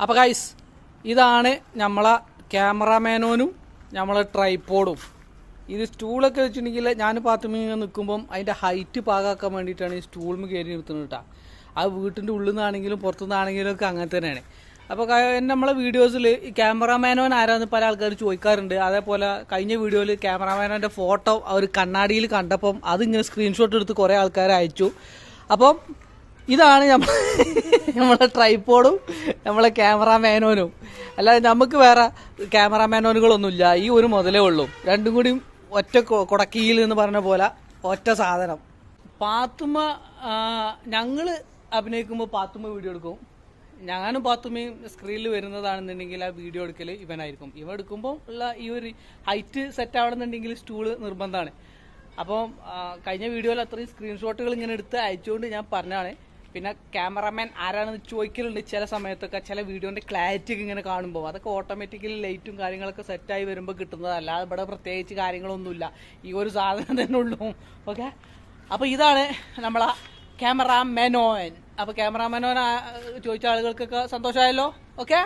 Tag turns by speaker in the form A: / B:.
A: അപ്പോൾ ഗൈസ് ഇതാണ് നമ്മളെ ക്യാമറാമാനോനും നമ്മളെ ട്രൈപ്പോഡും. ഇത് സ്റ്റൂളൊക്കെ വെച്ചിട്ടുണ്ടെങ്കിൽ ഞാൻ പാത്തുമിങ്ങനെ നിൽക്കുമ്പം അതിൻ്റെ ഹൈറ്റ് പാകാക്കാൻ വേണ്ടിയിട്ടാണ് ഈ സ്റ്റൂളിൽ കയറി നിർത്തുന്നത് കേട്ടോ. അത് വീട്ടിൻ്റെ ഉള്ളിൽ നിന്നാണെങ്കിലും പുറത്തുനിന്നാണെങ്കിലും ഒക്കെ അങ്ങനെ തന്നെയാണ്. അപ്പോൾ നമ്മളെ വീഡിയോസിൽ ഈ ക്യാമറാമാനോൻ ആരാന്ന് പല ആൾക്കാർ ചോദിക്കാറുണ്ട്. അതേപോലെ കഴിഞ്ഞ വീഡിയോയിൽ ക്യാമറാമാനോൻ്റെ ഫോട്ടോ അവർ കണ്ണാടിയിൽ കണ്ടപ്പം അതിങ്ങനെ സ്ക്രീൻഷോട്ട് എടുത്ത് കുറേ ആൾക്കാർ അയച്ചു. അപ്പം ഇതാണ് നമ്മളെ ട്രൈപ്പോഡും നമ്മളെ ക്യാമറാമാനോനും. അല്ലാതെ നമുക്ക് വേറെ ക്യാമറാമാനോനുകളൊന്നുമില്ല, ഈ ഒരു മുതലേ ഉള്ളൂ. രണ്ടും കൂടി ഒറ്റ കൊടക്കീൽ എന്ന് പറഞ്ഞ പോലെ ഒറ്റ സാധനം. പാത്തുമ്മ ഞങ്ങൾ അഭിനയിക്കുമ്പോൾ പാത്തുമ്മ വീഡിയോ എടുക്കും. ഞാനും പാത്തുമ്മയും സ്ക്രീനിൽ വരുന്നതാണെന്നുണ്ടെങ്കിൽ ആ വീഡിയോ എടുക്കൽ ഇവനായിരിക്കും. ഇവ എടുക്കുമ്പോൾ ഉള്ള ഈ ഒരു ഹൈറ്റ് സെറ്റ് ആവണമെന്നുണ്ടെങ്കിൽ സ്റ്റൂള് നിർബന്ധമാണ്. അപ്പം കഴിഞ്ഞ വീഡിയോയിൽ അത്രയും സ്ക്രീൻഷോട്ടുകൾ ഇങ്ങനെ എടുത്ത് അയച്ചുകൊണ്ട് ഞാൻ പറഞ്ഞാണ്. പിന്നെ ക്യാമറാമാൻ ആരാണെന്ന് ചോദിക്കലുണ്ട് ചില സമയത്തൊക്കെ. ചില വീഡിയോൻ്റെ ക്ലാരിറ്റി ഒക്കെ ഇങ്ങനെ കാണുമ്പോൾ അതൊക്കെ ഓട്ടോമാറ്റിക്കലി ലൈറ്റും കാര്യങ്ങളൊക്കെ സെറ്റായി വരുമ്പോൾ കിട്ടുന്നത്. അല്ലാതെ ഇവിടെ പ്രത്യേകിച്ച് കാര്യങ്ങളൊന്നുമില്ല, ഈ ഒരു സാധനം തന്നെ ഉള്ളൂ. ഓക്കെ, അപ്പോൾ ഇതാണ് നമ്മളെ ക്യാമറാമാനോൻ. അപ്പോൾ ക്യാമറാമാനോൻ ചോദിച്ച ആളുകൾക്കൊക്കെ സന്തോഷമായല്ലോ. ഓക്കെ.